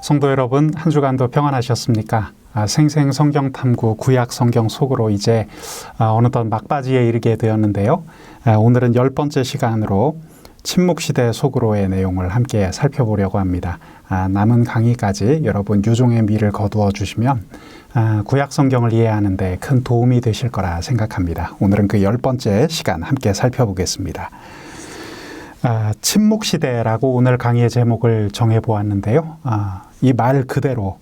성도 여러분, 한 주간도 평안하셨습니까? 생생 성경 탐구 구약 성경 속으로 이제 어느덧 막바지에 이르게 되었는데요. 오늘은 10번째 시간으로 침묵시대 속으로의 내용을 함께 살펴보려고 합니다. 남은 강의까지 여러분 유종의 미를 거두어 주시면 구약 성경을 이해하는 데 큰 도움이 되실 거라 생각합니다. 오늘은 그 10번째 시간 함께 살펴보겠습니다. 침묵시대라고 오늘 강의의 제목을 정해보았는데요. 이 말 그대로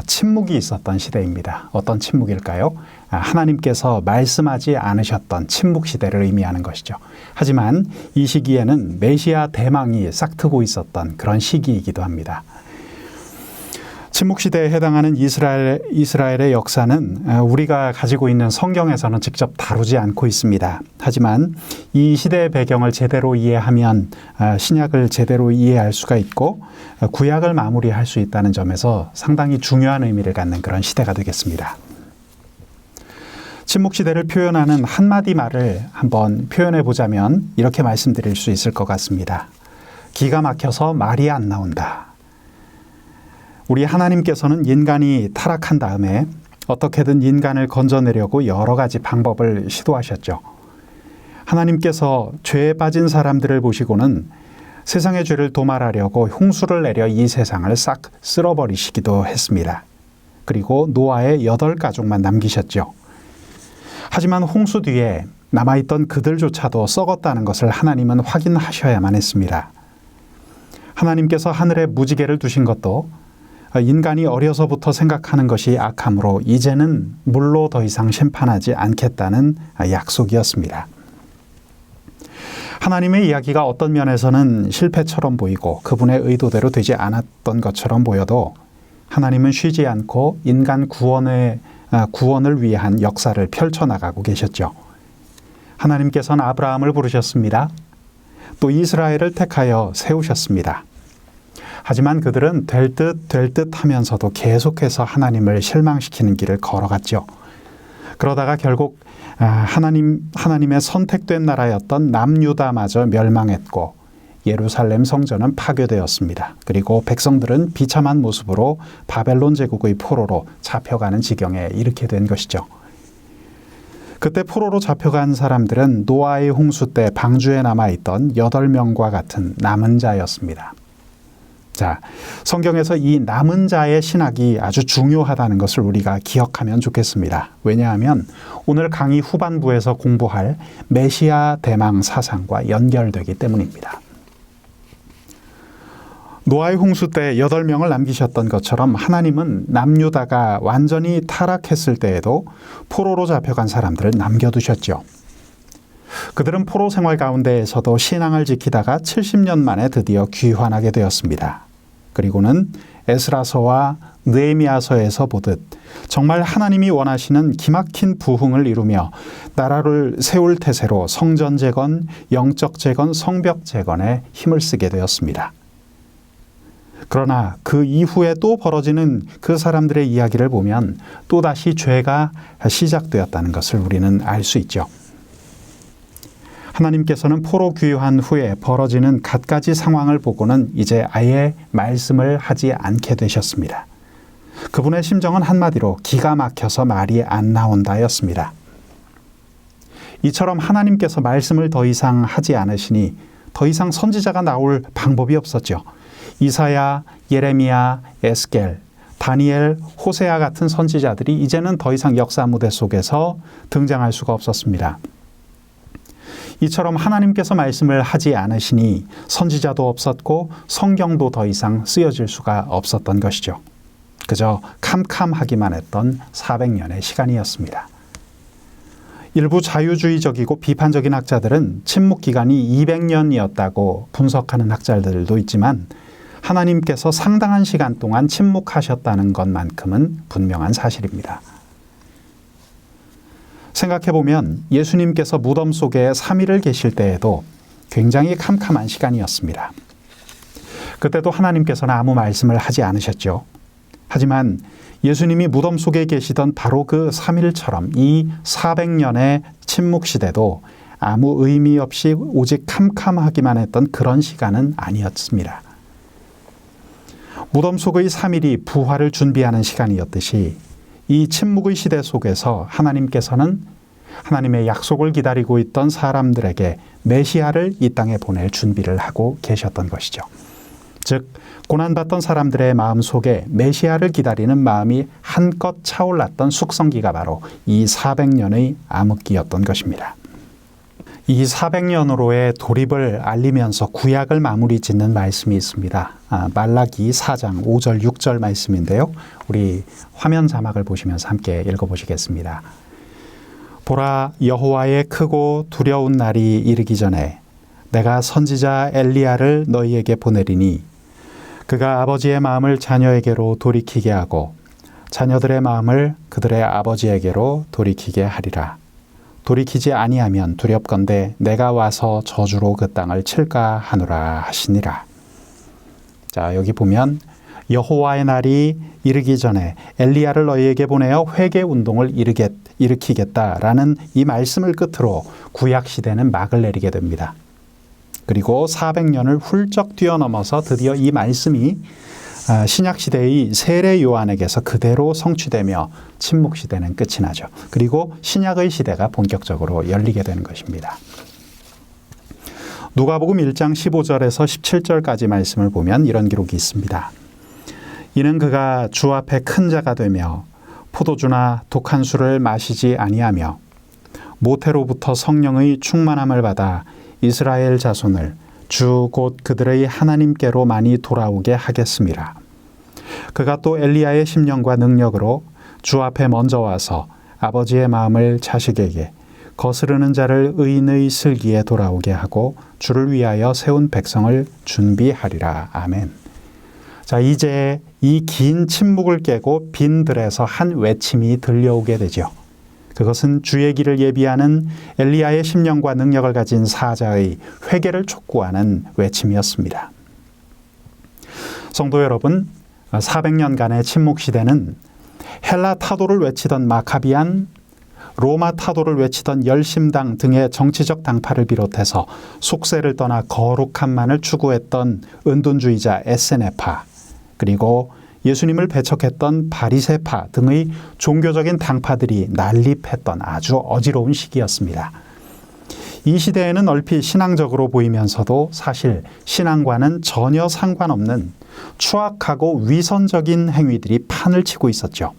침묵이 있었던 시대입니다. 어떤 침묵일까요? 하나님께서 말씀하지 않으셨던 침묵시대를 의미하는 것이죠. 하지만 이 시기에는 메시아 대망이 싹트고 있었던 그런 시기이기도 합니다. 침묵시대에 해당하는 이스라엘의 역사는 우리가 가지고 있는 성경에서는 직접 다루지 않고 있습니다. 하지만 이 시대의 배경을 제대로 이해하면 신약을 제대로 이해할 수가 있고 구약을 마무리할 수 있다는 점에서 상당히 중요한 의미를 갖는 그런 시대가 되겠습니다. 침묵시대를 표현하는 한마디 말을 한번 표현해 보자면 이렇게 말씀드릴 수 있을 것 같습니다. 기가 막혀서 말이 안 나온다. 우리 하나님께서는 인간이 타락한 다음에 어떻게든 인간을 건져내려고 여러 가지 방법을 시도하셨죠. 하나님께서 죄에 빠진 사람들을 보시고는 세상의 죄를 도말하려고 홍수를 내려 이 세상을 싹 쓸어버리시기도 했습니다. 그리고 노아의 8가족만 남기셨죠. 하지만 홍수 뒤에 남아있던 그들조차도 썩었다는 것을 하나님은 확인하셔야만 했습니다. 하나님께서 하늘에 무지개를 두신 것도 인간이 어려서부터 생각하는 것이 악함으로 이제는 물로 더 이상 심판하지 않겠다는 약속이었습니다. 하나님의 이야기가 어떤 면에서는 실패처럼 보이고 그분의 의도대로 되지 않았던 것처럼 보여도 하나님은 쉬지 않고 인간 구원을 위한 역사를 펼쳐나가고 계셨죠. 하나님께서는 아브라함을 부르셨습니다. 또 이스라엘을 택하여 세우셨습니다. 하지만 그들은 될 듯 하면서도 계속해서 하나님을 실망시키는 길을 걸어갔죠. 그러다가 결국 하나님의 선택된 나라였던 남유다마저 멸망했고 예루살렘 성전은 파괴되었습니다. 그리고 백성들은 비참한 모습으로 바벨론 제국의 포로로 잡혀가는 지경에 이르게 된 것이죠. 그때 포로로 잡혀간 사람들은 노아의 홍수 때 방주에 남아있던 8명과 같은 남은 자였습니다. 자, 성경에서 이 남은 자의 신학이 아주 중요하다는 것을 우리가 기억하면 좋겠습니다. 왜냐하면 오늘 강의 후반부에서 공부할 메시아 대망 사상과 연결되기 때문입니다. 노아의 홍수 때 8명을 남기셨던 것처럼 하나님은 남유다가 완전히 타락했을 때에도 포로로 잡혀간 사람들을 남겨두셨죠. 그들은 포로 생활 가운데에서도 신앙을 지키다가 70년 만에 드디어 귀환하게 되었습니다. 그리고는 에스라서와 느헤미야서에서 보듯 정말 하나님이 원하시는 기막힌 부흥을 이루며 나라를 세울 태세로 성전 재건, 영적 재건, 성벽 재건에 힘을 쓰게 되었습니다. 그러나 그 이후에 또 벌어지는 그 사람들의 이야기를 보면 또다시 죄가 시작되었다는 것을 우리는 알 수 있죠. 하나님께서는 포로 귀환 후에 벌어지는 갖가지 상황을 보고는 이제 아예 말씀을 하지 않게 되셨습니다. 그분의 심정은 한마디로 기가 막혀서 말이 안 나온다였습니다. 이처럼 하나님께서 말씀을 더 이상 하지 않으시니 더 이상 선지자가 나올 방법이 없었죠. 이사야, 예레미야, 에스겔, 다니엘, 호세아 같은 선지자들이 이제는 더 이상 역사 무대 속에서 등장할 수가 없었습니다. 이처럼 하나님께서 말씀을 하지 않으시니 선지자도 없었고 성경도 더 이상 쓰여질 수가 없었던 것이죠. 그저 캄캄하기만 했던 400년의 시간이었습니다. 일부 자유주의적이고 비판적인 학자들은 침묵 기간이 200년이었다고 분석하는 학자들도 있지만 하나님께서 상당한 시간 동안 침묵하셨다는 것만큼은 분명한 사실입니다. 생각해보면 예수님께서 무덤 속에 3일을 계실 때에도 굉장히 캄캄한 시간이었습니다. 그때도 하나님께서는 아무 말씀을 하지 않으셨죠. 하지만 예수님이 무덤 속에 계시던 바로 그 3일처럼 이 400년의 침묵 시대도 아무 의미 없이 오직 캄캄하기만 했던 그런 시간은 아니었습니다. 무덤 속의 3일이 부활을 준비하는 시간이었듯이 이 침묵의 시대 속에서 하나님께서는 하나님의 약속을 기다리고 있던 사람들에게 메시아를 이 땅에 보낼 준비를 하고 계셨던 것이죠. 즉 고난받던 사람들의 마음속에 메시아를 기다리는 마음이 한껏 차올랐던 숙성기가 바로 이 400년의 암흑기였던 것입니다. 이 400년으로의 도립을 알리면서 구약을 마무리 짓는 말씀이 있습니다. 말라기 4장 5절 6절 말씀인데요. 우리 화면 자막을 보시면서 함께 읽어보시겠습니다. 보라, 여호와의 크고 두려운 날이 이르기 전에 내가 선지자 엘리야를 너희에게 보내리니 그가 아버지의 마음을 자녀에게로 돌이키게 하고 자녀들의 마음을 그들의 아버지에게로 돌이키게 하리라. 돌이키지 아니하면 두렵건대 내가 와서 저주로 그 땅을 칠까 하노라 하시니라. 자, 여기 보면 여호와의 날이 이르기 전에 엘리야를 너희에게 보내어 회개 운동을 일으키겠다라는 이 말씀을 끝으로 구약 시대는 막을 내리게 됩니다. 그리고 400년을 훌쩍 뛰어넘어서 드디어 이 말씀이 신약 시대의 세례 요한에게서 그대로 성취되며 침묵 시대는 끝이 나죠. 그리고 신약의 시대가 본격적으로 열리게 되는 것입니다. 누가복음 1장 15절에서 17절까지 말씀을 보면 이런 기록이 있습니다. 이는 그가 주 앞에 큰 자가 되며 포도주나 독한 술을 마시지 아니하며 모태로부터 성령의 충만함을 받아 이스라엘 자손을 주 곧 그들의 하나님께로 많이 돌아오게 하겠습니다. 그가 또 엘리야의 심령과 능력으로 주 앞에 먼저 와서 아버지의 마음을 자식에게 거스르는 자를 의인의 슬기에 돌아오게 하고 주를 위하여 세운 백성을 준비하리라. 아멘. 자, 이제 이 긴 침묵을 깨고 빈들에서 한 외침이 들려오게 되죠. 그것은 주의 길을 예비하는 엘리야의 심령과 능력을 가진 사자의 회개를 촉구하는 외침이었습니다. 성도 여러분, 400년간의 침묵 시대는 헬라 타도를 외치던 마카비안, 로마 타도를 외치던 열심당 등의 정치적 당파를 비롯해서 속세를 떠나 거룩함만을 추구했던 은둔주의자 에세네파, 그리고 예수님을 배척했던 바리새파 등의 종교적인 당파들이 난립했던 아주 어지러운 시기였습니다. 이 시대에는 얼핏 신앙적으로 보이면서도 사실 신앙과는 전혀 상관없는 추악하고 위선적인 행위들이 판을 치고 있었죠.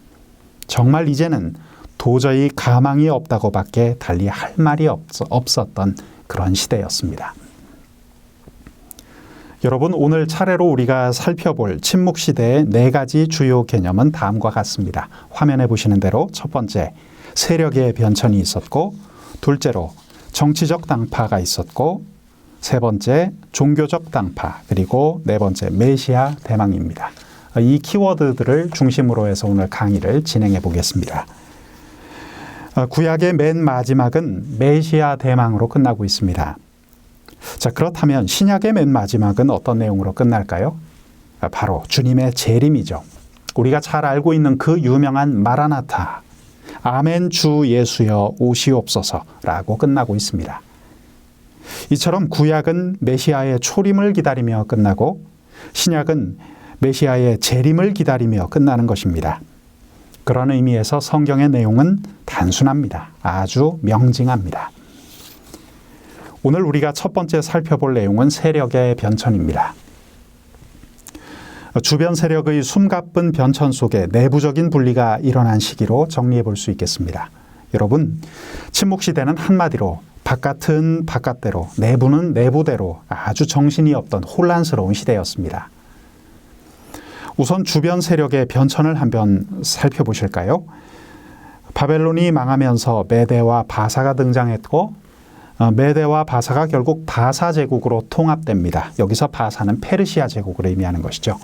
정말 이제는 도저히 가망이 없다고밖에 달리 할 말이 없었던 그런 시대였습니다. 여러분, 오늘 차례로 우리가 살펴볼 침묵 시대의 4가지 주요 개념은 다음과 같습니다. 화면에 보시는 대로 첫 번째, 세력의 변천이 있었고, 둘째로 정치적 당파가 있었고, 세 번째, 종교적 당파, 그리고 네 번째, 메시아 대망입니다. 이 키워드들을 중심으로 해서 오늘 강의를 진행해 보겠습니다. 구약의 맨 마지막은 메시아 대망으로 끝나고 있습니다. 자, 그렇다면 신약의 맨 마지막은 어떤 내용으로 끝날까요? 바로 주님의 재림이죠. 우리가 잘 알고 있는 그 유명한 마라나타, 아멘 주 예수여 오시옵소서라고 끝나고 있습니다. 이처럼 구약은 메시아의 초림을 기다리며 끝나고 신약은 메시아의 재림을 기다리며 끝나는 것입니다. 그런 의미에서 성경의 내용은 단순합니다. 아주 명징합니다. 오늘 우리가 첫 번째 살펴볼 내용은 세력의 변천입니다. 주변 세력의 숨가쁜 변천 속에 내부적인 분리가 일어난 시기로 정리해 볼 수 있겠습니다. 여러분, 침묵 시대는 한마디로 바깥은 바깥대로, 내부는 내부대로 아주 정신이 없던 혼란스러운 시대였습니다. 우선 주변 세력의 변천을 한번 살펴보실까요? 바벨론이 망하면서 메대와 바사가 등장했고, 메대와 바사가 결국 바사 제국으로 통합됩니다. 여기서 바사는 페르시아 제국을 의미하는 것이죠.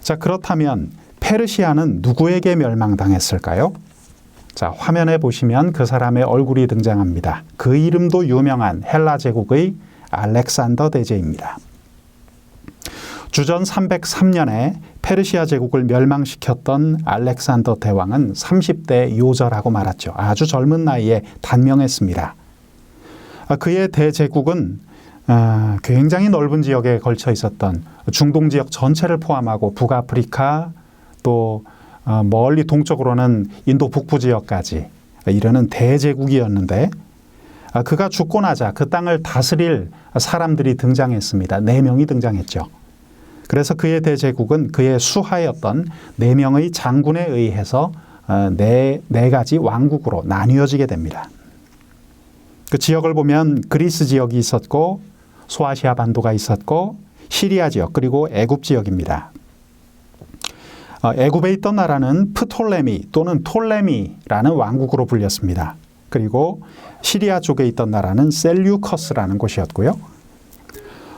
자, 그렇다면 페르시아는 누구에게 멸망당했을까요? 자, 화면에 보시면 그 사람의 얼굴이 등장합니다. 그 이름도 유명한 헬라 제국의 알렉산더 대제입니다. 주전 303년에 페르시아 제국을 멸망시켰던 알렉산더 대왕은 30대 요절하고 말았죠. 아주 젊은 나이에 단명했습니다. 그의 대제국은 굉장히 넓은 지역에 걸쳐 있었던 중동 지역 전체를 포함하고 북아프리카 또 멀리 동쪽으로는 인도 북부 지역까지 이르는 대제국이었는데 그가 죽고 나자 그 땅을 다스릴 사람들이 등장했습니다. 4명이 등장했죠. 그래서 그의 대제국은 그의 수하였던 4명의 장군에 의해서 네 가지 왕국으로 나뉘어지게 됩니다. 그 지역을 보면 그리스 지역이 있었고 소아시아 반도가 있었고 시리아 지역 그리고 애굽 지역입니다. 애굽에 있던 나라는 프톨레미 또는 톨레미라는 왕국으로 불렸습니다. 그리고 시리아 쪽에 있던 나라는 셀류커스라는 곳이었고요.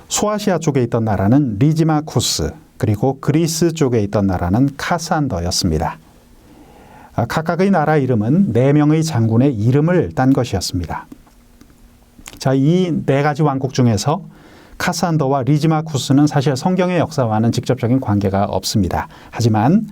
소아시아 쪽에 있던 나라는 리지마쿠스 그리고 그리스 쪽에 있던 나라는 카산더였습니다. 각각의 나라 이름은 4명의 장군의 이름을 딴 것이었습니다. 자, 이 4가지 왕국 중에서 카산더와 리지마쿠스는 사실 성경의 역사와는 직접적인 관계가 없습니다. 하지만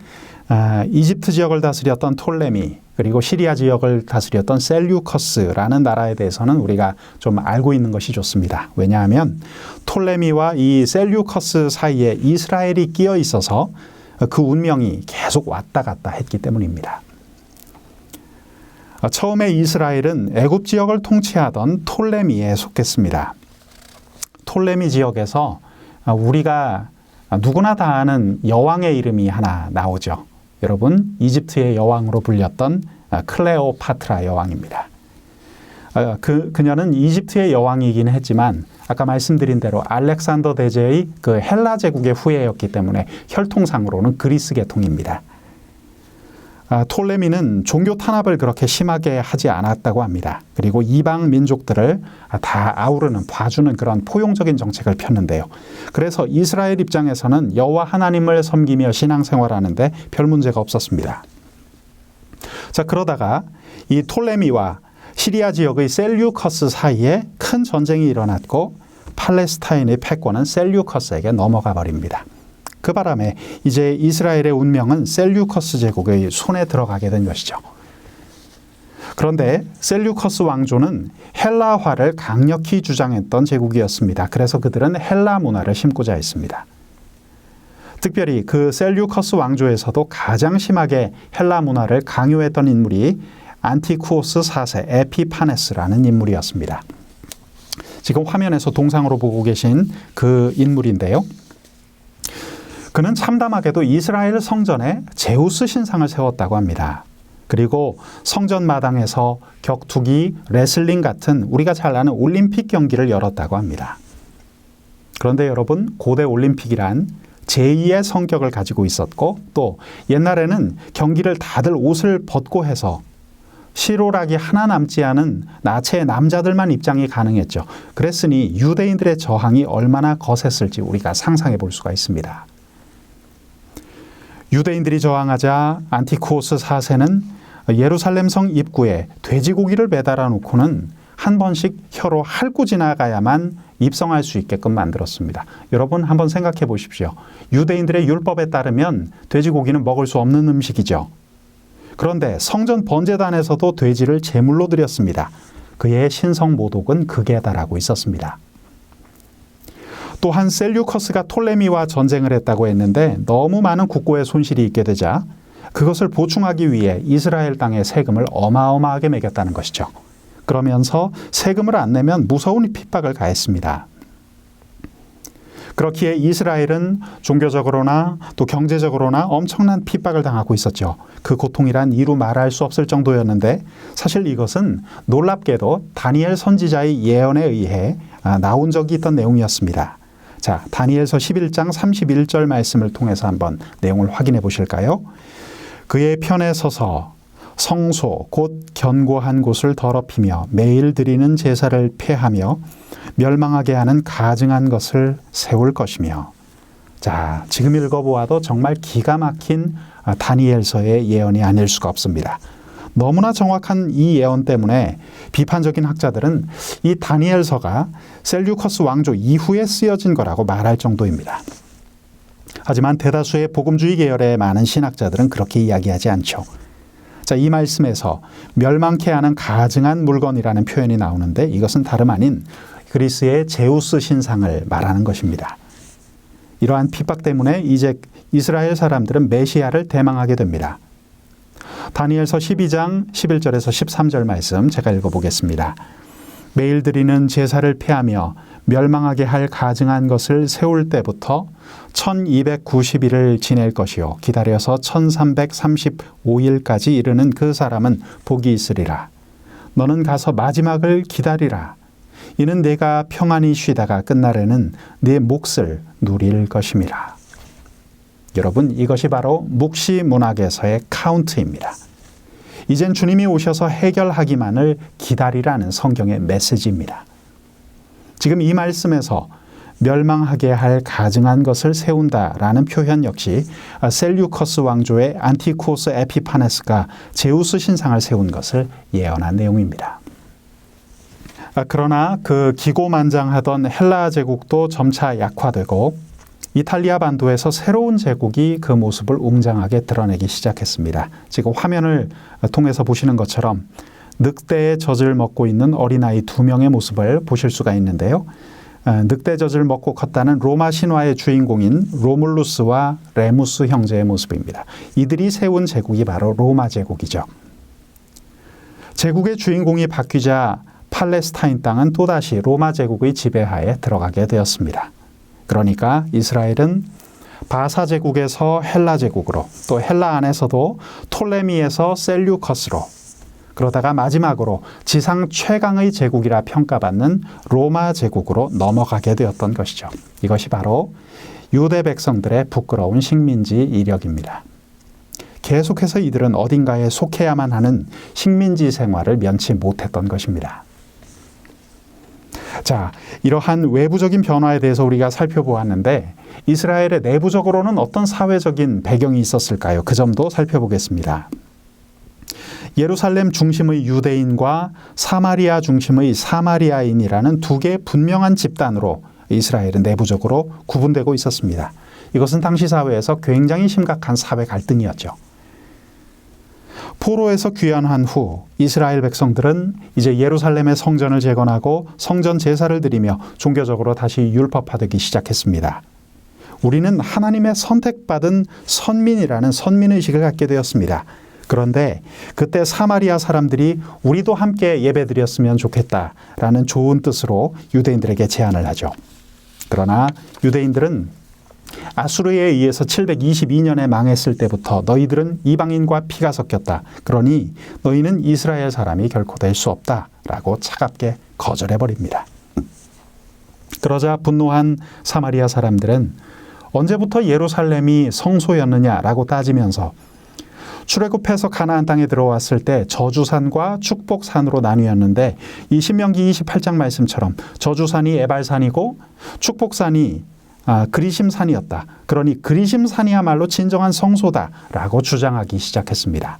이집트 지역을 다스렸던 톨레미 그리고 시리아 지역을 다스렸던 셀류커스라는 나라에 대해서는 우리가 좀 알고 있는 것이 좋습니다. 왜냐하면 톨레미와 이 셀류커스 사이에 이스라엘이 끼어 있어서 그 운명이 계속 왔다 갔다 했기 때문입니다. 처음에 이스라엘은 애굽 지역을 통치하던 톨레미에 속했습니다. 톨레미 지역에서 우리가 누구나 다 아는 여왕의 이름이 하나 나오죠. 여러분, 이집트의 여왕으로 불렸던 클레오파트라 여왕입니다. 그녀는 이집트의 여왕이긴 했지만 아까 말씀드린 대로 알렉산더 대제의 그 헬라 제국의 후예였기 때문에 혈통상으로는 그리스 계통입니다. 톨레미는 종교 탄압을 그렇게 심하게 하지 않았다고 합니다. 그리고 이방 민족들을 다 아우르는 봐주는 그런 포용적인 정책을 폈는데요. 그래서 이스라엘 입장에서는 여호와 하나님을 섬기며 신앙생활하는데 별 문제가 없었습니다. 자, 그러다가 이 톨레미와 시리아 지역의 셀류커스 사이에 큰 전쟁이 일어났고 팔레스타인의 패권은 셀류커스에게 넘어가 버립니다. 그 바람에 이제 이스라엘의 운명은 셀류커스 제국의 손에 들어가게 된 것이죠. 그런데 셀류커스 왕조는 헬라화를 강력히 주장했던 제국이었습니다. 그래서 그들은 헬라 문화를 심고자 했습니다. 특별히 그 셀류커스 왕조에서도 가장 심하게 헬라 문화를 강요했던 인물이 안티쿠오스 4세 에피파네스라는 인물이었습니다. 지금 화면에서 동상으로 보고 계신 그 인물인데요. 그는 참담하게도 이스라엘 성전에 제우스 신상을 세웠다고 합니다. 그리고 성전 마당에서 격투기, 레슬링 같은 우리가 잘 아는 올림픽 경기를 열었다고 합니다. 그런데 여러분, 고대 올림픽이란 제2의 성격을 가지고 있었고 또 옛날에는 경기를 다들 옷을 벗고 해서 실오락이 하나 남지 않은 나체의 남자들만 입장이 가능했죠. 그랬으니 유대인들의 저항이 얼마나 거셌을지 우리가 상상해 볼 수가 있습니다. 유대인들이 저항하자 안티쿠오스 4세는 예루살렘 성 입구에 돼지고기를 매달아 놓고는 한 번씩 혀로 핥고 지나가야만 입성할 수 있게끔 만들었습니다. 여러분 한번 생각해 보십시오. 유대인들의 율법에 따르면 돼지고기는 먹을 수 없는 음식이죠. 그런데 성전 번제단에서도 돼지를 제물로 드렸습니다. 그의 신성 모독은 극에 달하고 있었습니다. 또한 셀류커스가 톨레미와 전쟁을 했다고 했는데 너무 많은 국고의 손실이 있게 되자 그것을 보충하기 위해 이스라엘 땅에 세금을 어마어마하게 매겼다는 것이죠. 그러면서 세금을 안 내면 무서운 핍박을 가했습니다. 그렇기에 이스라엘은 종교적으로나 또 경제적으로나 엄청난 핍박을 당하고 있었죠. 그 고통이란 이루 말할 수 없을 정도였는데 사실 이것은 놀랍게도 다니엘 선지자의 예언에 의해 나온 적이 있던 내용이었습니다. 자, 다니엘서 11장 31절 말씀을 통해서 한번 내용을 확인해 보실까요? 그의 편에 서서 성소 곧 견고한 곳을 더럽히며 매일 드리는 제사를 폐하며 멸망하게 하는 가증한 것을 세울 것이며. 자, 지금 읽어보아도 정말 기가 막힌 다니엘서의 예언이 아닐 수가 없습니다. 너무나 정확한 이 예언 때문에 비판적인 학자들은 이 다니엘서가 셀류커스 왕조 이후에 쓰여진 거라고 말할 정도입니다. 하지만 대다수의 복음주의 계열의 많은 신학자들은 그렇게 이야기하지 않죠. 자, 이 말씀에서 멸망케 하는 가증한 물건이라는 표현이 나오는데 이것은 다름 아닌 그리스의 제우스 신상을 말하는 것입니다. 이러한 핍박 때문에 이제 이스라엘 사람들은 메시아를 대망하게 됩니다. 다니엘서 12장 11절에서 13절 말씀 제가 읽어보겠습니다. 매일 드리는 제사를 폐하며 멸망하게 할 가증한 것을 세울 때부터 1290일을 지낼 것이요 기다려서 1335일까지 이르는 그 사람은 복이 있으리라. 너는 가서 마지막을 기다리라. 이는 내가 평안히 쉬다가 끝날에는 네 몫을 누릴 것임이라. 여러분, 이것이 바로 묵시문학에서의 카운트입니다. 이젠 주님이 오셔서 해결하기만을 기다리라는 성경의 메시지입니다. 지금 이 말씀에서 멸망하게 할 가증한 것을 세운다라는 표현 역시 셀류커스 왕조의 안티코스 에피파네스가 제우스 신상을 세운 것을 예언한 내용입니다. 그러나 그 기고만장하던 헬라 제국도 점차 약화되고 이탈리아 반도에서 새로운 제국이 그 모습을 웅장하게 드러내기 시작했습니다. 지금 화면을 통해서 보시는 것처럼 늑대의 젖을 먹고 있는 어린아이 2명의 모습을 보실 수가 있는데요. 늑대 젖을 먹고 컸다는 로마 신화의 주인공인 로물루스와 레무스 형제의 모습입니다. 이들이 세운 제국이 바로 로마 제국이죠. 제국의 주인공이 바뀌자 팔레스타인 땅은 또다시 로마 제국의 지배하에 들어가게 되었습니다. 그러니까 이스라엘은 바사 제국에서 헬라 제국으로, 또 헬라 안에서도 톨레미에서 셀류커스로, 그러다가 마지막으로 지상 최강의 제국이라 평가받는 로마 제국으로 넘어가게 되었던 것이죠. 이것이 바로 유대 백성들의 부끄러운 식민지 이력입니다. 계속해서 이들은 어딘가에 속해야만 하는 식민지 생활을 면치 못했던 것입니다. 자, 이러한 외부적인 변화에 대해서 우리가 살펴보았는데 이스라엘의 내부적으로는 어떤 사회적인 배경이 있었을까요? 그 점도 살펴보겠습니다. 예루살렘 중심의 유대인과 사마리아 중심의 사마리아인이라는 두 개의 분명한 집단으로 이스라엘은 내부적으로 구분되고 있었습니다. 이것은 당시 사회에서 굉장히 심각한 사회 갈등이었죠. 포로에서 귀환한 후 이스라엘 백성들은 이제 예루살렘의 성전을 재건하고 성전 제사를 드리며 종교적으로 다시 율법화되기 시작했습니다. 우리는 하나님의 선택받은 선민이라는 선민의식을 갖게 되었습니다. 그런데 그때 사마리아 사람들이 우리도 함께 예배드렸으면 좋겠다라는 좋은 뜻으로 유대인들에게 제안을 하죠. 그러나 유대인들은 아수르에 의해서 722년에 망했을 때부터 너희들은 이방인과 피가 섞였다. 그러니 너희는 이스라엘 사람이 결코 될 수 없다라고 차갑게 거절해버립니다. 그러자 분노한 사마리아 사람들은 언제부터 예루살렘이 성소였느냐라고 따지면서 출애굽해서 가나안 땅에 들어왔을 때 저주산과 축복산으로 나뉘었는데 이 신명기 28장 말씀처럼 저주산이 에발산이고 축복산이 그리심산이었다. 그러니 그리심산이야말로 진정한 성소다라고 주장하기 시작했습니다.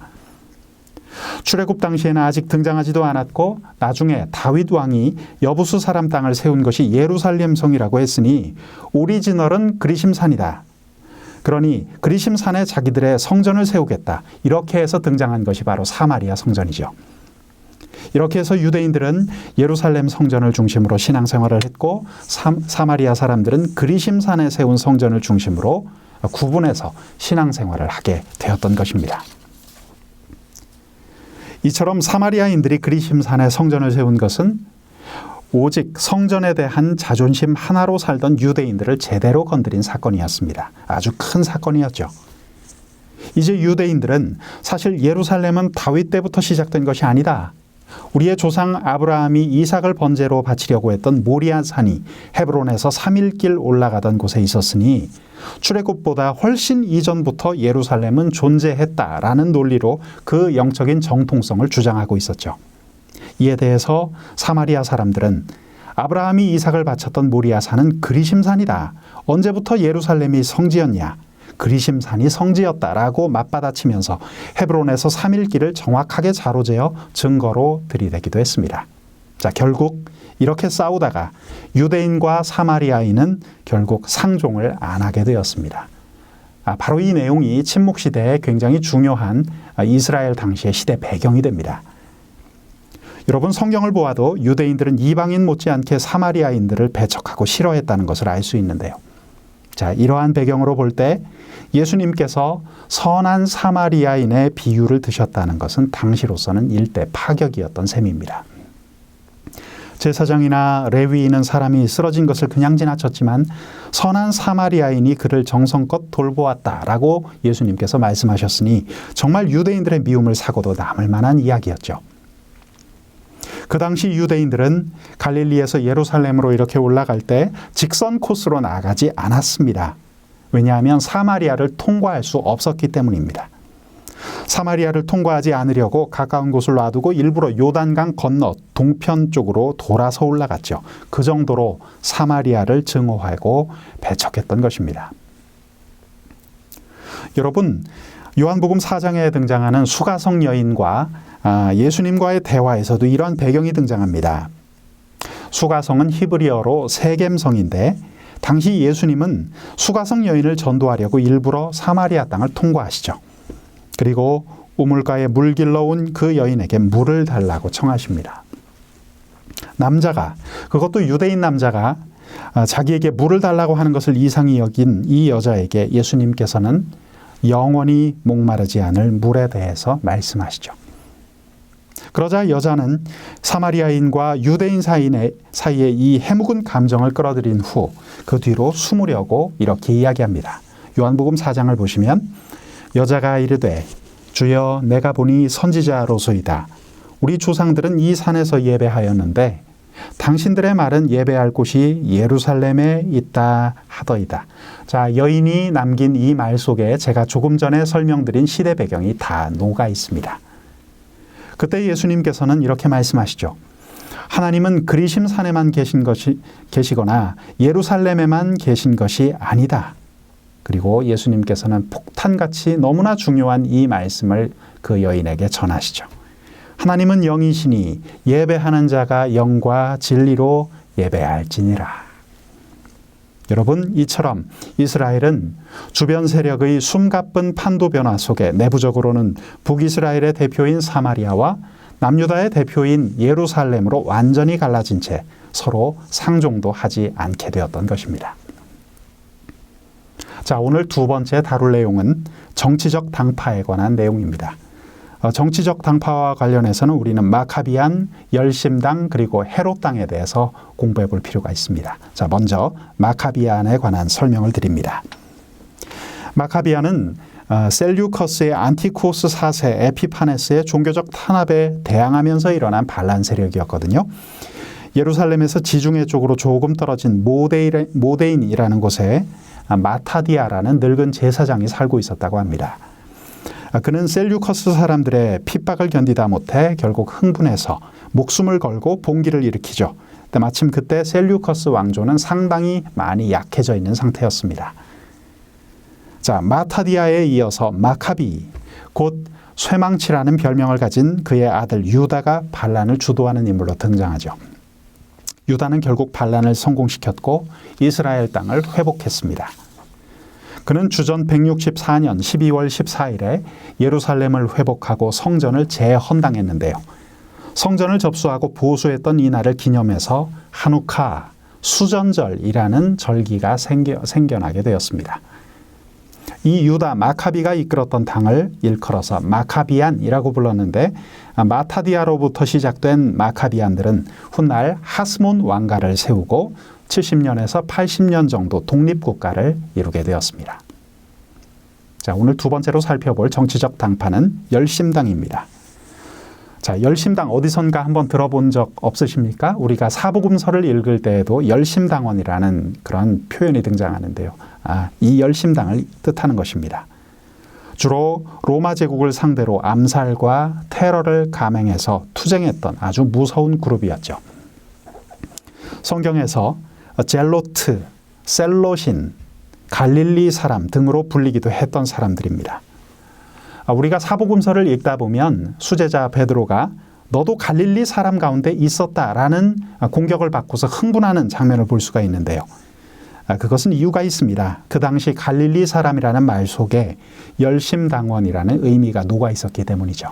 출애굽 당시에는 아직 등장하지도 않았고 나중에 다윗 왕이 여부수 사람 땅을 세운 것이 예루살렘 성이라고 했으니 오리지널은 그리심산이다. 그러니 그리심산에 자기들의 성전을 세우겠다. 이렇게 해서 등장한 것이 바로 사마리아 성전이죠. 이렇게 해서 유대인들은 예루살렘 성전을 중심으로 신앙생활을 했고 사마리아 사람들은 그리심산에 세운 성전을 중심으로 구분해서 신앙생활을 하게 되었던 것입니다. 이처럼 사마리아인들이 그리심산에 성전을 세운 것은 오직 성전에 대한 자존심 하나로 살던 유대인들을 제대로 건드린 사건이었습니다. 아주 큰 사건이었죠. 이제 유대인들은 사실 예루살렘은 다윗 때부터 시작된 것이 아니다. 우리의 조상 아브라함이 이삭을 번제로 바치려고 했던 모리아 산이 헤브론에서 3일길 올라가던 곳에 있었으니 출애굽보다 훨씬 이전부터 예루살렘은 존재했다라는 논리로 그 영적인 정통성을 주장하고 있었죠. 이에 대해서 사마리아 사람들은 아브라함이 이삭을 바쳤던 모리아 산은 그리심산이다. 언제부터 예루살렘이 성지였냐? 그리심산이 성지였다라고 맞받아치면서 헤브론에서 3일길을 정확하게 자로재어 증거로 들이대기도 했습니다. 자, 결국 이렇게 싸우다가 유대인과 사마리아인은 결국 상종을 안 하게 되었습니다. 바로 이 내용이 침묵시대에 굉장히 중요한 이스라엘 당시의 시대 배경이 됩니다. 여러분, 성경을 보아도 유대인들은 이방인 못지않게 사마리아인들을 배척하고 싫어했다는 것을 알 수 있는데요. 자, 이러한 배경으로 볼 때 예수님께서 선한 사마리아인의 비유를 드셨다는 것은 당시로서는 일대 파격이었던 셈입니다. 제사장이나 레위인은 사람이 쓰러진 것을 그냥 지나쳤지만 선한 사마리아인이 그를 정성껏 돌보았다라고 예수님께서 말씀하셨으니 정말 유대인들의 미움을 사고도 남을 만한 이야기였죠. 그 당시 유대인들은 갈릴리에서 예루살렘으로 이렇게 올라갈 때 직선 코스로 나가지 않았습니다. 왜냐하면 사마리아를 통과할 수 없었기 때문입니다. 사마리아를 통과하지 않으려고 가까운 곳을 놔두고 일부러 요단강 건너 동편 쪽으로 돌아서 올라갔죠. 그 정도로 사마리아를 증오하고 배척했던 것입니다. 여러분, 요한복음 4장에 등장하는 수가성 여인과 예수님과의 대화에서도 이러한 배경이 등장합니다. 수가성은 히브리어로 세겜성인데 당시 예수님은 수가성 여인을 전도하려고 일부러 사마리아 땅을 통과하시죠. 그리고 우물가에 물 길러 온 그 여인에게 물을 달라고 청하십니다. 남자가, 그것도 유대인 남자가 자기에게 물을 달라고 하는 것을 이상히 여긴 이 여자에게 예수님께서는 영원히 목마르지 않을 물에 대해서 말씀하시죠. 그러자 여자는 사마리아인과 유대인 사이에 이 해묵은 감정을 끌어들인 후 그 뒤로 숨으려고 이렇게 이야기합니다. 요한복음 4장을 보시면 여자가 이르되 주여 내가 보니 선지자로소이다. 우리 조상들은 이 산에서 예배하였는데 당신들의 말은 예배할 곳이 예루살렘에 있다 하더이다. 자, 여인이 남긴 이 말 속에 제가 조금 전에 설명드린 시대 배경이 다 녹아 있습니다. 그때 예수님께서는 이렇게 말씀하시죠. 하나님은 그리심 산에만 계시거나 예루살렘에만 계신 것이 아니다. 그리고 예수님께서는 폭탄같이 너무나 중요한 이 말씀을 그 여인에게 전하시죠. 하나님은 영이시니 예배하는 자가 영과 진리로 예배할지니라. 여러분, 이처럼 이스라엘은 주변 세력의 숨가쁜 판도 변화 속에 내부적으로는 북이스라엘의 대표인 사마리아와 남유다의 대표인 예루살렘으로 완전히 갈라진 채 서로 상종도 하지 않게 되었던 것입니다. 자, 오늘 두 번째 다룰 내용은 정치적 당파에 관한 내용입니다. 정치적 당파와 관련해서는 우리는 마카비안, 열심당, 그리고 헤롯당에 대해서 공부해 볼 필요가 있습니다. 자, 먼저 마카비안에 관한 설명을 드립니다. 마카비안은 셀류커스의 안티코스 4세 에피파네스의 종교적 탄압에 대항하면서 일어난 반란 세력이었거든요. 예루살렘에서 지중해 쪽으로 조금 떨어진 모데인이라는 곳에 마타디아라는 늙은 제사장이 살고 있었다고 합니다. 그는 셀류커스 사람들의 핍박을 견디다 못해 결국 흥분해서 목숨을 걸고 봉기를 일으키죠. 마침 그때 셀류커스 왕조는 상당히 많이 약해져 있는 상태였습니다. 자, 마타디아에 이어서 마카비, 곧 쇠망치라는 별명을 가진 그의 아들 유다가 반란을 주도하는 인물로 등장하죠. 유다는 결국 반란을 성공시켰고 이스라엘 땅을 회복했습니다. 그는 주전 164년 12월 14일에 예루살렘을 회복하고 성전을 재헌당했는데요. 성전을 접수하고 보수했던 이 날을 기념해서 하누카, 수전절이라는 절기가 생겨나게 되었습니다. 이 유다 마카비가 이끌었던 당을 일컬어서 마카비안이라고 불렀는데 마타디아로부터 시작된 마카비안들은 훗날 하스몬 왕가를 세우고 70년에서 80년 정도 독립국가를 이루게 되었습니다. 자, 오늘 두 번째로 살펴볼 정치적 당파는 열심당입니다. 자, 열심당 어디선가 한번 들어본 적 없으십니까? 우리가 사복음서를 읽을 때에도 열심당원이라는 그런 표현이 등장하는데요. 이 열심당을 뜻하는 것입니다. 주로 로마 제국을 상대로 암살과 테러를 감행해서 투쟁했던 아주 무서운 그룹이었죠. 성경에서 젤로트, 셀로신, 갈릴리 사람 등으로 불리기도 했던 사람들입니다. 우리가 사복음서를 읽다 보면 수제자 베드로가 너도 갈릴리 사람 가운데 있었다라는 공격을 받고서 흥분하는 장면을 볼 수가 있는데요. 그것은 이유가 있습니다. 그 당시 갈릴리 사람이라는 말 속에 열심당원이라는 의미가 녹아 있었기 때문이죠.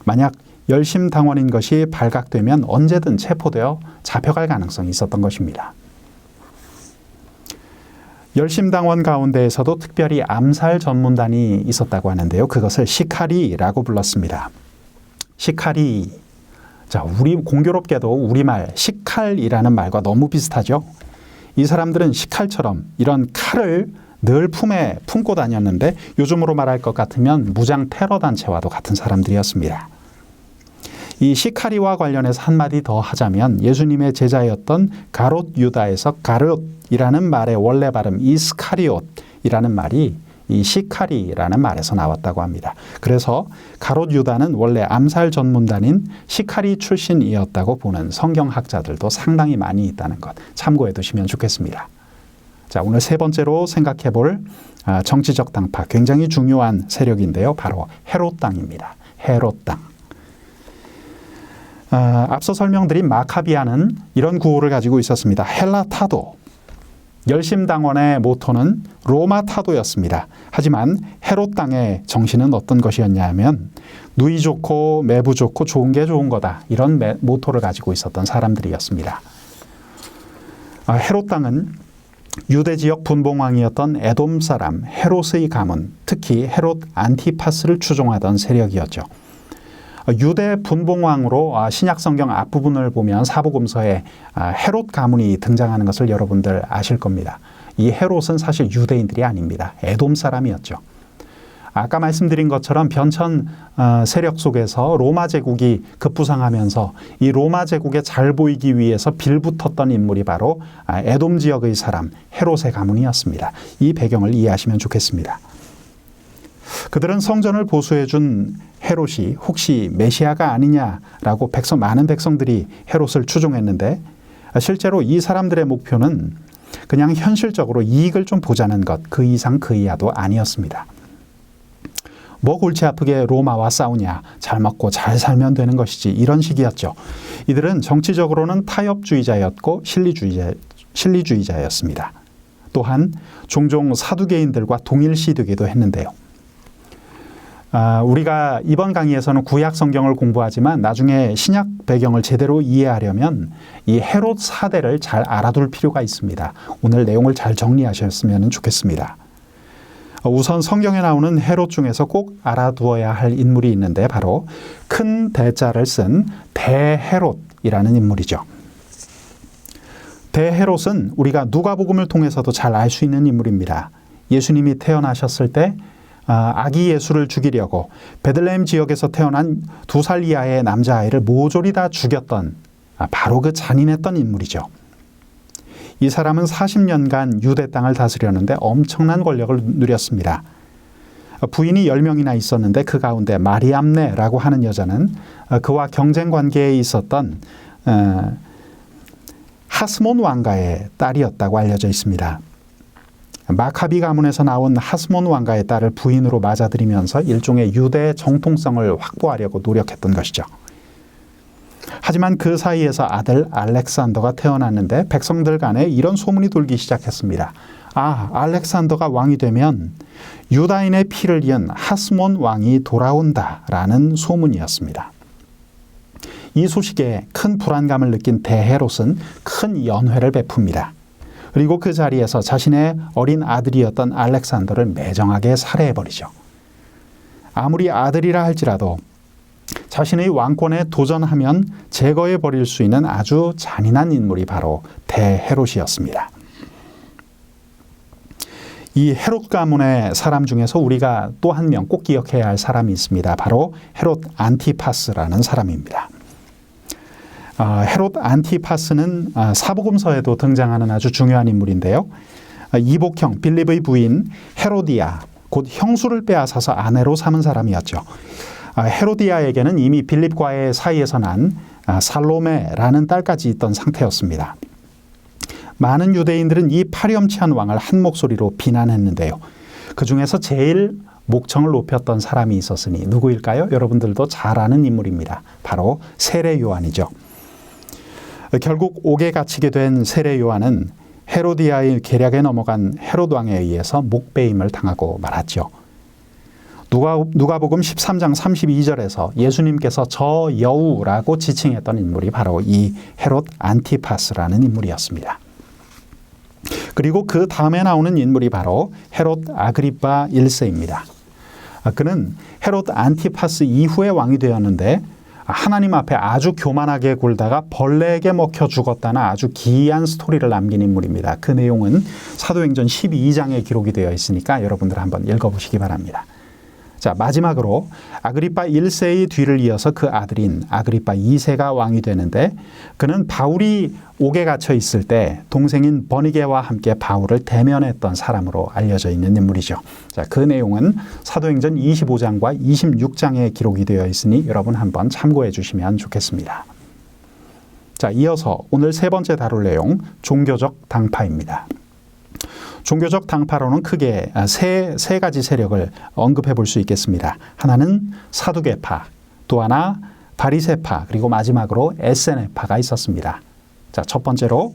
만약 열심당원인 것이 발각되면 언제든 체포되어 잡혀갈 가능성이 있었던 것입니다. 열심당원 가운데에서도 특별히 암살 전문단이 있었다고 하는데요. 그것을 시카리라고 불렀습니다. 시카리. 자, 우리 공교롭게도 우리말 시칼이라는 말과 너무 비슷하죠. 이 사람들은 시칼처럼 이런 칼을 늘 품에 품고 다녔는데 요즘으로 말할 것 같으면 무장 테러 단체와도 같은 사람들이었습니다. 이 시카리와 관련해서 한마디 더 하자면 예수님의 제자였던 가롯 유다에서 가롯이라는 말의 원래 발음 이스카리옷이라는 말이 이 시카리라는 말에서 나왔다고 합니다. 그래서 가롯 유다는 원래 암살 전문단인 시카리 출신이었다고 보는 성경학자들도 상당히 많이 있다는 것 참고해 두시면 좋겠습니다. 자, 오늘 세 번째로 생각해 볼 정치적 당파, 굉장히 중요한 세력인데요. 바로 헤롯당입니다. 헤롯당. 앞서 설명드린 마카비아는 이런 구호를 가지고 있었습니다. 헬라 타도. 열심당원의 모토는 로마 타도였습니다. 하지만 헤롯 당의 정신은 어떤 것이었냐면 누이 좋고 매부 좋고 좋은 게 좋은 거다. 이런 모토를 가지고 있었던 사람들이었습니다. 헤롯 당은 유대 지역 분봉왕이었던 에돔 사람 헤롯의 가문, 특히 헤롯 안티파스를 추종하던 세력이었죠. 유대 분봉왕으로 신약성경 앞부분을 보면 사복음서에 헤롯 가문이 등장하는 것을 여러분들 아실 겁니다. 이 헤롯은 사실 유대인들이 아닙니다. 에돔 사람이었죠. 아까 말씀드린 것처럼 변천 세력 속에서 로마 제국이 급부상하면서 이 로마 제국에 잘 보이기 위해서 빌붙었던 인물이 바로 에돔 지역의 사람 헤롯의 가문이었습니다. 이 배경을 이해하시면 좋겠습니다. 그들은 성전을 보수해 준 헤롯이 혹시 메시아가 아니냐라고 많은 백성들이 헤롯을 추종했는데 실제로 이 사람들의 목표는 그냥 현실적으로 이익을 좀 보자는 것, 그 이상 그 이하도 아니었습니다. 뭐 골치 아프게 로마와 싸우냐, 잘 먹고 잘 살면 되는 것이지, 이런 식이었죠. 이들은 정치적으로는 타협주의자였고 실리주의자였습니다. 또한 종종 사두개인들과 동일시되기도 했는데요. 우리가 이번 강의에서는 구약 성경을 공부하지만 나중에 신약 배경을 제대로 이해하려면 이 헤롯 4대를 잘 알아둘 필요가 있습니다. 오늘 내용을 잘 정리하셨으면 좋겠습니다. 우선 성경에 나오는 헤롯 중에서 꼭 알아두어야 할 인물이 있는데 바로 큰 대자를 쓴 대헤롯이라는 인물이죠. 대헤롯은 우리가 누가복음을 통해서도 잘 알 수 있는 인물입니다. 예수님이 태어나셨을 때 아기 예수를 죽이려고 베들레헴 지역에서 태어난 2살 이하의 남자아이를 모조리 다 죽였던 바로 그 잔인했던 인물이죠. 이 사람은 40년간 유대 땅을 다스렸는데 엄청난 권력을 누렸습니다. 부인이 10명이나 있었는데 그 가운데 마리암네라고 하는 여자는 그와 경쟁 관계에 있었던 하스몬 왕가의 딸이었다고 알려져 있습니다. 마카비 가문에서 나온 하스몬 왕가의 딸을 부인으로 맞아들이면서 일종의 유대 정통성을 확보하려고 노력했던 것이죠. 하지만 그 사이에서 아들 알렉산더가 태어났는데 백성들 간에 이런 소문이 돌기 시작했습니다. 알렉산더가 왕이 되면 유다인의 피를 이은 하스몬 왕이 돌아온다라는 소문이었습니다. 이 소식에 큰 불안감을 느낀 대헤롯은 큰 연회를 베풉니다. 그리고 그 자리에서 자신의 어린 아들이었던 알렉산더를 매정하게 살해해버리죠. 아무리 아들이라 할지라도 자신의 왕권에 도전하면 제거해버릴 수 있는 아주 잔인한 인물이 바로 대헤롯이었습니다. 이 헤롯 가문의 사람 중에서 우리가 또 한 명 꼭 기억해야 할 사람이 있습니다. 바로 헤롯 안티파스라는 사람입니다. 헤롯 안티파스는 사복음서에도 등장하는 아주 중요한 인물인데요. 이복형 빌립의 부인 헤로디아, 곧 형수를 빼앗아서 아내로 삼은 사람이었죠. 헤로디아에게는 이미 빌립과의 사이에서 난 살로메라는 딸까지 있던 상태였습니다. 많은 유대인들은 이 파렴치한 왕을 한 목소리로 비난했는데요. 그 중에서 제일 목청을 높였던 사람이 있었으니 누구일까요? 여러분들도 잘 아는 인물입니다. 바로 세례 요한이죠. 결국 옥에 갇히게 된 세례 요한은 헤로디아의 계략에 넘어간 헤롯 왕에 의해서 목베임을 당하고 말았죠. 누가복음 13장 32절에서 예수님께서 저 여우라고 지칭했던 인물이 바로 이 헤롯 안티파스라는 인물이었습니다. 그리고 그 다음에 나오는 인물이 바로 헤롯 아그리파 1세입니다. 그는 헤롯 안티파스 이후에 왕이 되었는데 하나님 앞에 아주 교만하게 굴다가 벌레에게 먹혀 죽었다는 아주 기이한 스토리를 남긴 인물입니다. 그 내용은 사도행전 12장에 기록이 되어 있으니까 여러분들 한번 읽어보시기 바랍니다. 자, 마지막으로 아그리파 1세의 뒤를 이어서 그 아들인 아그리파 2세가 왕이 되는데 그는 바울이 옥에 갇혀 있을 때 동생인 버니게와 함께 바울을 대면했던 사람으로 알려져 있는 인물이죠. 자, 그 내용은 사도행전 25장과 26장에 기록이 되어 있으니 여러분 한번 참고해 주시면 좋겠습니다. 자, 이어서 오늘 세 번째 다룰 내용, 종교적 당파입니다. 종교적 당파로는 크게 세 가지 세력을 언급해 볼 수 있겠습니다. 하나는 사두개파, 또 하나 바리새파, 그리고 마지막으로 에세네파가 있었습니다. 자, 첫 번째로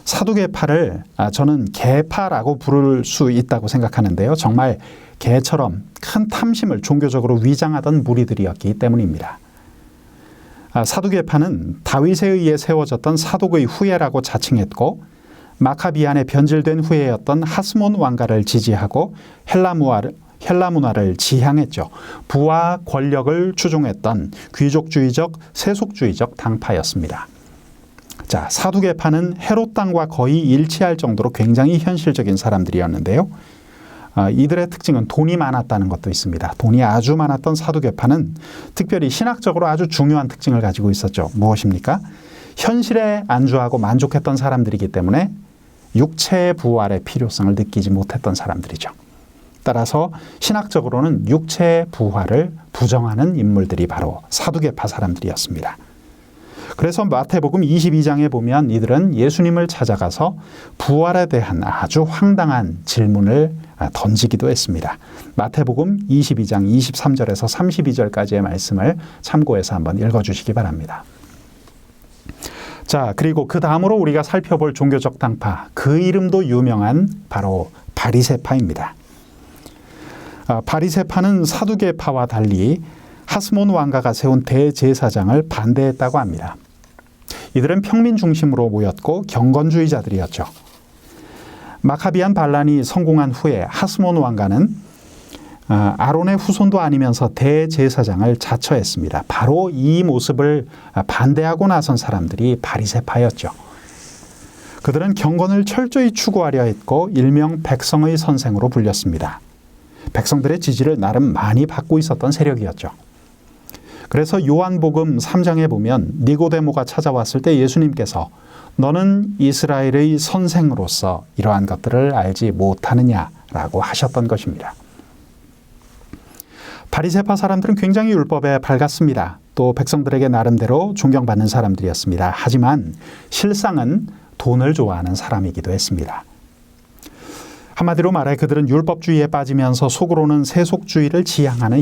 사두개파를 저는 개파라고 부를 수 있다고 생각하는데요. 정말 개처럼 큰 탐심을 종교적으로 위장하던 무리들이었기 때문입니다. 사두개파는 다윗에 의해 세워졌던 사독의 후예라고 자칭했고 마카비안에 변질된 후예였던 하스몬 왕가를 지지하고 헬라 문화를 지향했죠. 부와 권력을 추종했던 귀족주의적, 세속주의적 당파였습니다. 자, 사두개파는 헤롯 당과 거의 일치할 정도로 굉장히 현실적인 사람들이었는데요. 이들의 특징은 돈이 많았다는 것도 있습니다. 돈이 아주 많았던 사두개파는 특별히 신학적으로 아주 중요한 특징을 가지고 있었죠. 무엇입니까? 현실에 안주하고 만족했던 사람들이기 때문에 육체의 부활의 필요성을 느끼지 못했던 사람들이죠. 따라서 신학적으로는 육체의 부활을 부정하는 인물들이 바로 사두개파 사람들이었습니다. 그래서 마태복음 22장에 보면 이들은 예수님을 찾아가서 부활에 대한 아주 황당한 질문을 던지기도 했습니다. 마태복음 22장 23절에서 32절까지의 말씀을 참고해서 한번 읽어주시기 바랍니다. 자, 그리고 그 다음으로 우리가 살펴볼 종교적 당파, 그 이름도 유명한 바로 바리새파입니다. 바리새파는 사두개파와 달리 하스몬 왕가가 세운 대제사장을 반대했다고 합니다. 이들은 평민 중심으로 모였고 경건주의자들이었죠. 마카비안 반란이 성공한 후에 하스몬 왕가는 아론의 후손도 아니면서 대제사장을 자처했습니다. 바로 이 모습을 반대하고 나선 사람들이 바리새파였죠. 그들은 경건을 철저히 추구하려 했고 일명 백성의 선생으로 불렸습니다. 백성들의 지지를 나름 많이 받고 있었던 세력이었죠. 그래서 요한복음 3장에 보면 니고데모가 찾아왔을 때 예수님께서 너는 이스라엘의 선생으로서 이러한 것들을 알지 못하느냐라고 하셨던 것입니다. 바리새파 사람들은 굉장히 율법에 밝았습니다. 또 백성들에게 나름대로 존경받는 사람들이었습니다. 하지만 실상은 돈을 좋아하는 사람이기도 했습니다. 한마디로 말해 그들은 율법주의에 빠지면서 속으로는 세속주의를 지향하는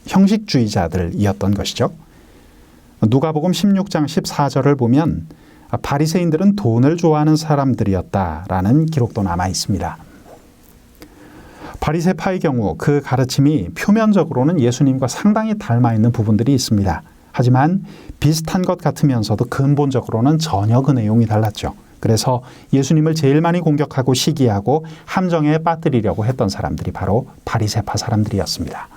형식주의자들이었던 것이죠. 누가복음 16장 14절을 보면 바리새인들은 돈을 좋아하는 사람들이었다라는 기록도 남아 있습니다. 바리새파의 경우 그 가르침이 표면적으로는 예수님과 상당히 닮아 있는 부분들이 있습니다. 하지만 비슷한 것 같으면서도 근본적으로는 전혀 그 내용이 달랐죠. 그래서 예수님을 제일 많이 공격하고 시기하고 함정에 빠뜨리려고 했던 사람들이 바로 바리새파 사람들이었습니다.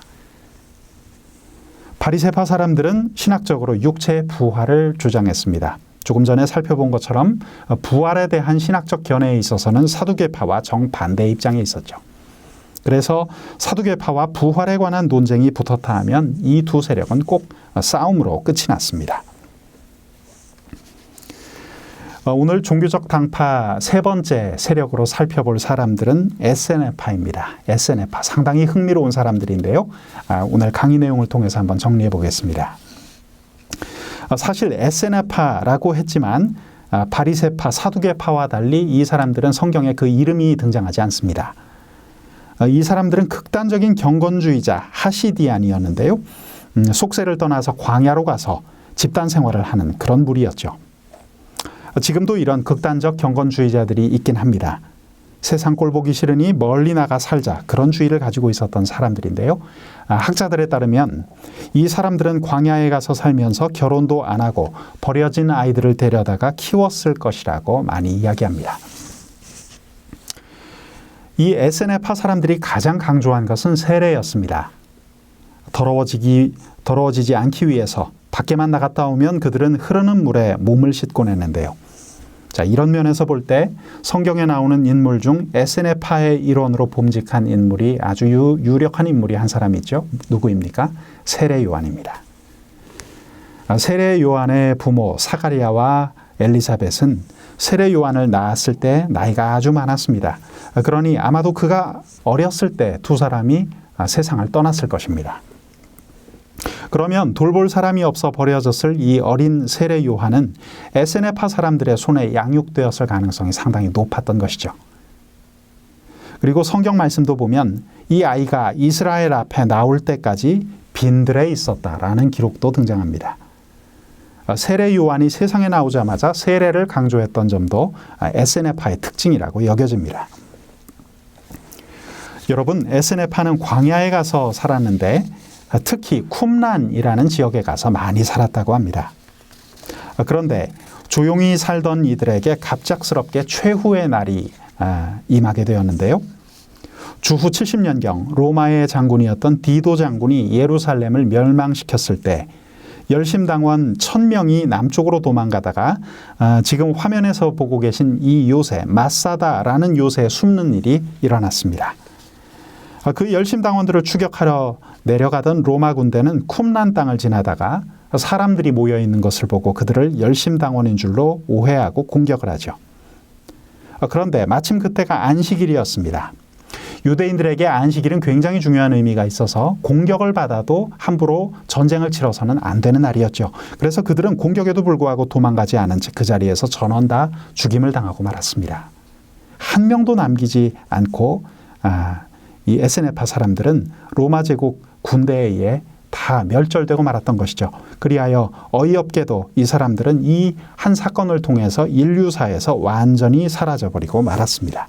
바리새파 사람들은 신학적으로 육체의 부활을 주장했습니다. 조금 전에 살펴본 것처럼 부활에 대한 신학적 견해에 있어서는 사두개파와 정반대 입장에 있었죠. 그래서 사두개파와 부활에 관한 논쟁이 붙었다 하면 이 두 세력은 꼭 싸움으로 끝이 났습니다. 오늘 종교적 당파 세 번째 세력으로 살펴볼 사람들은 에세네파입니다. 에세네파 상당히 흥미로운 사람들인데요. 오늘 강의 내용을 통해서 한번 정리해 보겠습니다. 사실 에세네파라고 했지만 바리새파, 사두개파와 달리 이 사람들은 성경에 그 이름이 등장하지 않습니다. 이 사람들은 극단적인 경건주의자 하시디안이었는데요. 속세를 떠나서 광야로 가서 집단 생활을 하는 그런 무리였죠. 지금도 이런 극단적 경건주의자들이 있긴 합니다. 세상 꼴 보기 싫으니 멀리 나가 살자, 그런 주의를 가지고 있었던 사람들인데요. 학자들에 따르면 이 사람들은 광야에 가서 살면서 결혼도 안 하고 버려진 아이들을 데려다가 키웠을 것이라고 많이 이야기합니다. 이 에스네파 사람들이 가장 강조한 것은 세례였습니다. 더러워지지 않기 위해서 밖에만 나갔다 오면 그들은 흐르는 물에 몸을 씻곤 했는데요. 자, 이런 면에서 볼 때 성경에 나오는 인물 중 에스네파의 일원으로 봄직한 인물이 아주 유력한 인물이 한 사람이 있죠. 누구입니까? 세례 요한입니다. 세례 요한의 부모 사가리아와 엘리사벳은 세례 요한을 낳았을 때 나이가 아주 많았습니다. 그러니 아마도 그가 어렸을 때 두 사람이 세상을 떠났을 것입니다. 그러면 돌볼 사람이 없어 버려졌을 이 어린 세례 요한은 에스네파 사람들의 손에 양육되었을 가능성이 상당히 높았던 것이죠. 그리고 성경 말씀도 보면 이 아이가 이스라엘 앞에 나올 때까지 빈들에 있었다라는 기록도 등장합니다. 세례 요한이 세상에 나오자마자 세례를 강조했던 점도 에스네파의 특징이라고 여겨집니다. 여러분, 에스네파는 광야에 가서 살았는데 특히 쿰란이라는 지역에 가서 많이 살았다고 합니다. 그런데 조용히 살던 이들에게 갑작스럽게 최후의 날이 임하게 되었는데요. 주후 70년경 로마의 장군이었던 디도 장군이 예루살렘을 멸망시켰을 때 열심당원 1000명이 남쪽으로 도망가다가 지금 화면에서 보고 계신 이 요새 마사다라는 요새에 숨는 일이 일어났습니다. 그 열심당원들을 추격하러 내려가던 로마 군대는 쿰란 땅을 지나다가 사람들이 모여있는 것을 보고 그들을 열심당원인 줄로 오해하고 공격을 하죠. 그런데 마침 그때가 안식일이었습니다. 유대인들에게 안식일은 굉장히 중요한 의미가 있어서 공격을 받아도 함부로 전쟁을 치러서는 안 되는 날이었죠. 그래서 그들은 공격에도 불구하고 도망가지 않은 채 그 자리에서 전원 다 죽임을 당하고 말았습니다. 한 명도 남기지 않고 이 에스네파 사람들은 로마 제국 군대에 의해 다 멸절되고 말았던 것이죠. 그리하여 어이없게도 이 사람들은 이 한 사건을 통해서 인류사에서 완전히 사라져버리고 말았습니다.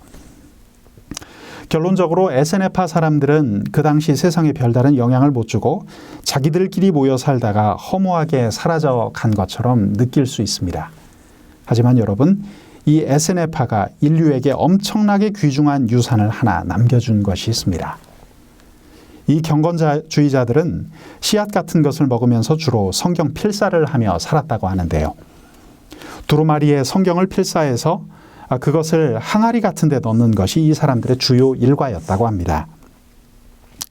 결론적으로 에스네파 사람들은 그 당시 세상에 별다른 영향을 못 주고 자기들끼리 모여 살다가 허무하게 사라져 간 것처럼 느낄 수 있습니다. 하지만 여러분, 이 에스네파가 인류에게 엄청나게 귀중한 유산을 하나 남겨준 것이 있습니다. 이 경건주의자들은 씨앗 같은 것을 먹으면서 주로 성경 필사를 하며 살았다고 하는데요. 두루마리에 성경을 필사해서 그것을 항아리 같은 데 넣는 것이 이 사람들의 주요 일과였다고 합니다.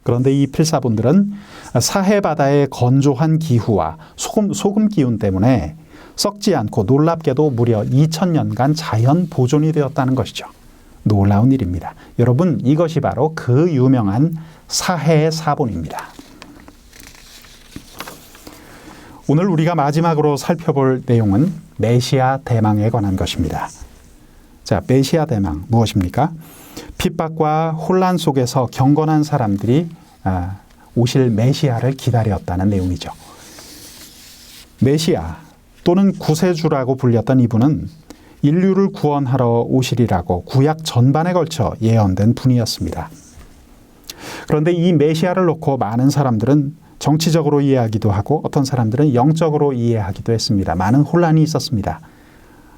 그런데 이 필사본들은 사해바다의 건조한 기후와 소금 기운 때문에 썩지 않고 놀랍게도 무려 2000년간 자연 보존이 되었다는 것이죠. 놀라운 일입니다. 여러분, 이것이 바로 그 유명한 사해의 사본입니다. 오늘 우리가 마지막으로 살펴볼 내용은 메시아 대망에 관한 것입니다. 자, 메시아 대망 무엇입니까? 핍박과 혼란 속에서 경건한 사람들이 오실 메시아를 기다렸다는 내용이죠. 메시아 또는 구세주라고 불렸던 이분은 인류를 구원하러 오시리라고 구약 전반에 걸쳐 예언된 분이었습니다. 그런데 이 메시아를 놓고 많은 사람들은 정치적으로 이해하기도 하고 어떤 사람들은 영적으로 이해하기도 했습니다. 많은 혼란이 있었습니다.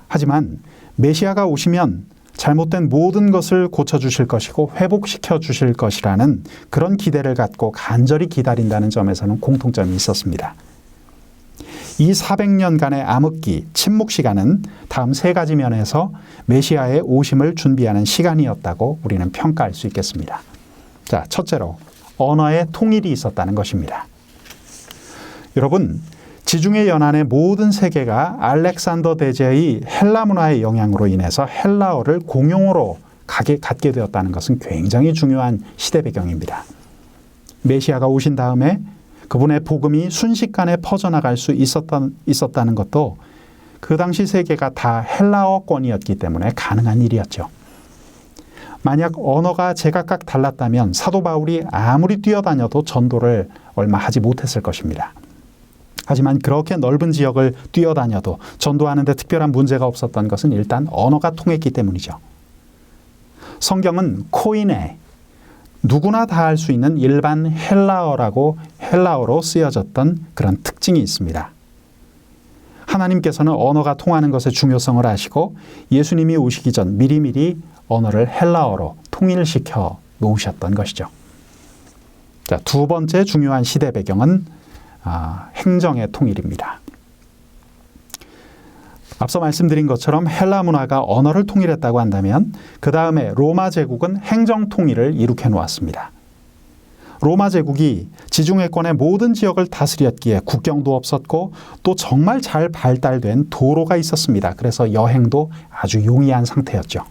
하지만 메시아가 오시면 잘못된 모든 것을 고쳐주실 것이고 회복시켜 주실 것이라는 그런 기대를 갖고 간절히 기다린다는 점에서는 공통점이 있었습니다. 이 400년간의 암흑기, 침묵 시간은 다음 세 가지 면에서 메시아의 오심을 준비하는 시간이었다고 우리는 평가할 수 있겠습니다. 자, 첫째로 언어의 통일이 있었다는 것입니다. 여러분, 지중해 연안의 모든 세계가 알렉산더 대제의 헬라 문화의 영향으로 인해서 헬라어를 공용어로 갖게 되었다는 것은 굉장히 중요한 시대 배경입니다. 메시아가 오신 다음에 그분의 복음이 순식간에 퍼져나갈 수 있었다는 것도 그 당시 세계가 다 헬라어권이었기 때문에 가능한 일이었죠. 만약 언어가 제각각 달랐다면 사도 바울이 아무리 뛰어다녀도 전도를 얼마 하지 못했을 것입니다. 하지만 그렇게 넓은 지역을 뛰어다녀도 전도하는 데 특별한 문제가 없었던 것은 일단 언어가 통했기 때문이죠. 성경은 코이네, 누구나 다 할 수 있는 일반 헬라어로 쓰여졌던 그런 특징이 있습니다. 하나님께서는 언어가 통하는 것의 중요성을 아시고 예수님이 오시기 전 미리미리 언어를 헬라어로 통일시켜 놓으셨던 것이죠. 자, 두 번째 중요한 시대 배경은 행정의 통일입니다. 앞서 말씀드린 것처럼 헬라 문화가 언어를 통일했다고 한다면 그 다음에 로마 제국은 행정 통일을 이룩해 놓았습니다. 로마 제국이 지중해권의 모든 지역을 다스렸기에 국경도 없었고 또 정말 잘 발달된 도로가 있었습니다. 그래서 여행도 아주 용이한 상태였죠.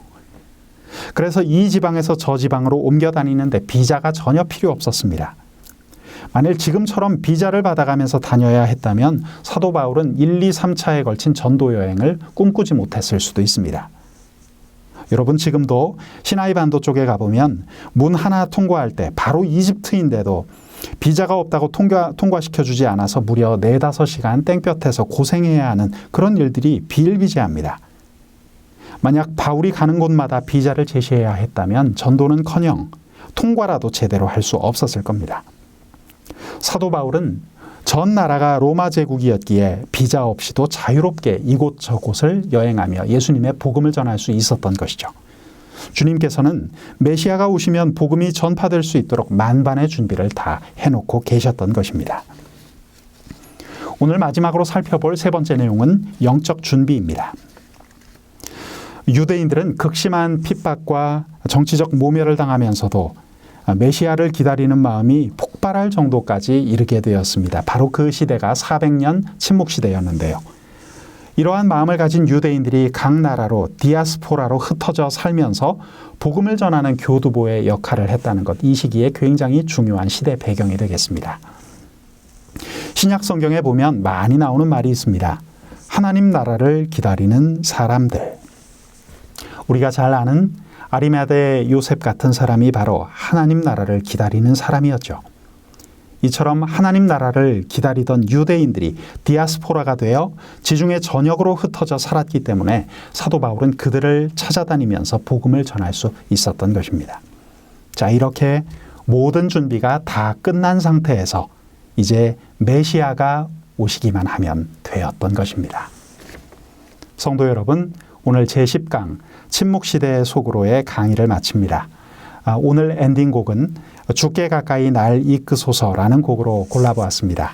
그래서 이 지방에서 저 지방으로 옮겨 다니는데 비자가 전혀 필요 없었습니다. 만일 지금처럼 비자를 받아가면서 다녀야 했다면 사도 바울은 1, 2, 3차에 걸친 전도 여행을 꿈꾸지 못했을 수도 있습니다. 여러분, 지금도 시나이 반도 쪽에 가보면 문 하나 통과할 때 바로 이집트인데도 비자가 없다고 통과시켜주지 않아서 무려 4, 5시간 땡볕에서 고생해야 하는 그런 일들이 비일비재합니다. 만약 바울이 가는 곳마다 비자를 제시해야 했다면 전도는커녕 통과라도 제대로 할 수 없었을 겁니다. 사도 바울은 전 나라가 로마 제국이었기에 비자 없이도 자유롭게 이곳저곳을 여행하며 예수님의 복음을 전할 수 있었던 것이죠. 주님께서는 메시아가 오시면 복음이 전파될 수 있도록 만반의 준비를 다 해놓고 계셨던 것입니다. 오늘 마지막으로 살펴볼 세 번째 내용은 영적 준비입니다. 유대인들은 극심한 핍박과 정치적 모멸을 당하면서도 메시아를 기다리는 마음이 폭발할 정도까지 이르게 되었습니다. 바로 그 시대가 400년 침묵 시대였는데요. 이러한 마음을 가진 유대인들이 각 나라로 디아스포라로 흩어져 살면서 복음을 전하는 교두보의 역할을 했다는 것, 이 시기에 굉장히 중요한 시대 배경이 되겠습니다. 신약 성경에 보면 많이 나오는 말이 있습니다. 하나님 나라를 기다리는 사람들. 우리가 잘 아는 아리마대 요셉 같은 사람이 바로 하나님 나라를 기다리는 사람이었죠. 이처럼 하나님 나라를 기다리던 유대인들이 디아스포라가 되어 지중해 전역으로 흩어져 살았기 때문에 사도 바울은 그들을 찾아다니면서 복음을 전할 수 있었던 것입니다. 자, 이렇게 모든 준비가 다 끝난 상태에서 이제 메시아가 오시기만 하면 되었던 것입니다. 성도 여러분, 오늘 제10강 침묵시대의 속으로의 강의를 마칩니다. 오늘 엔딩곡은 주께 가까이 날 이끄소서라는 곡으로 골라보았습니다.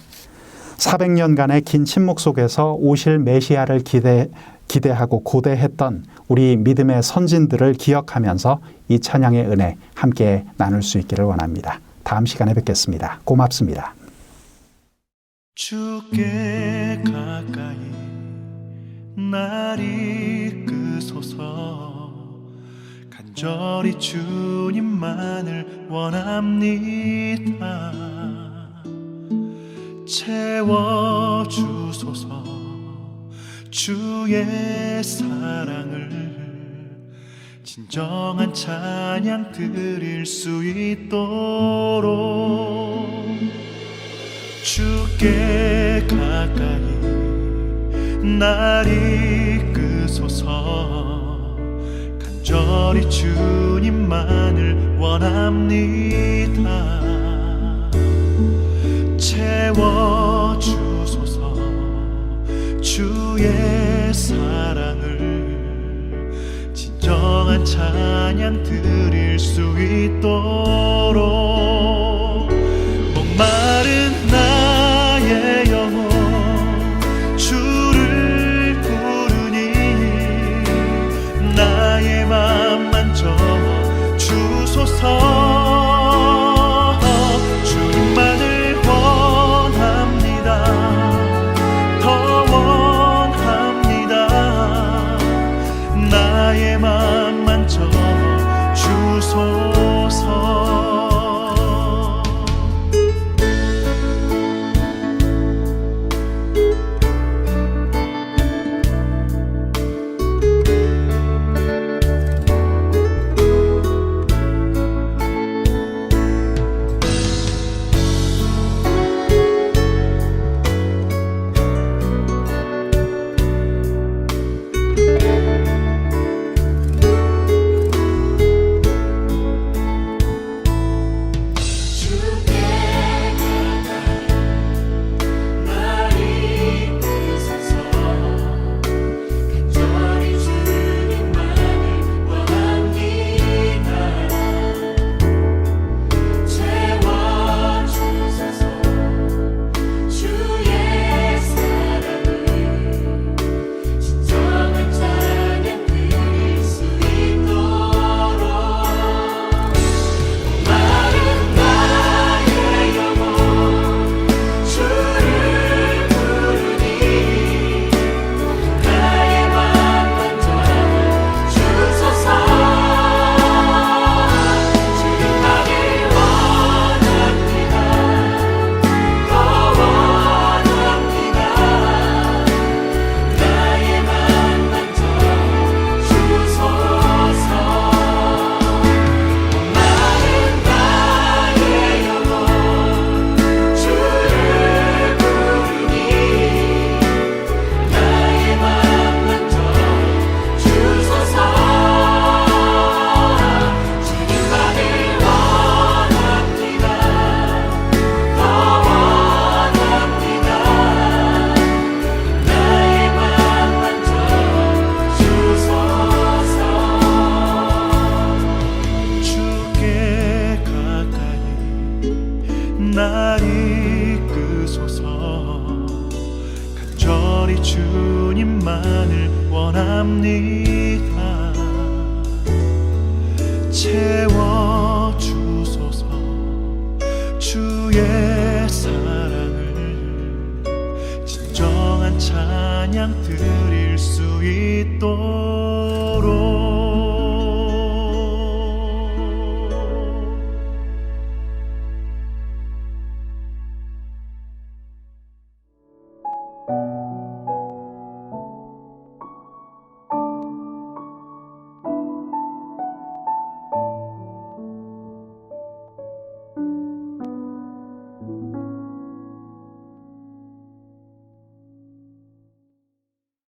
400년간의 긴 침묵 속에서 오실 메시아를 기대하고 고대했던 우리 믿음의 선진들을 기억하면서 이 찬양의 은혜 함께 나눌 수 있기를 원합니다. 다음 시간에 뵙겠습니다. 고맙습니다. 주께 가까이 날 이끄소서 간절히 주님만을 원합니다. 채워주소서 주의 사랑을 진정한 찬양 드릴 수 있도록 주께 가까이 날 이끄소서 간절히 주님만을 원합니다. 채워주소서 주의 사랑을 진정한 찬양 드릴 수 있도록 목마른 나의 영혼 주를 부르니 나의 맘 만져 주소서. 주님만을 원합니다. 더 원합니다. 나의 맘 만져 주소서. 원합니다. 채워주소서. 주의 사랑을 진정한 찬양 드릴 수 있도록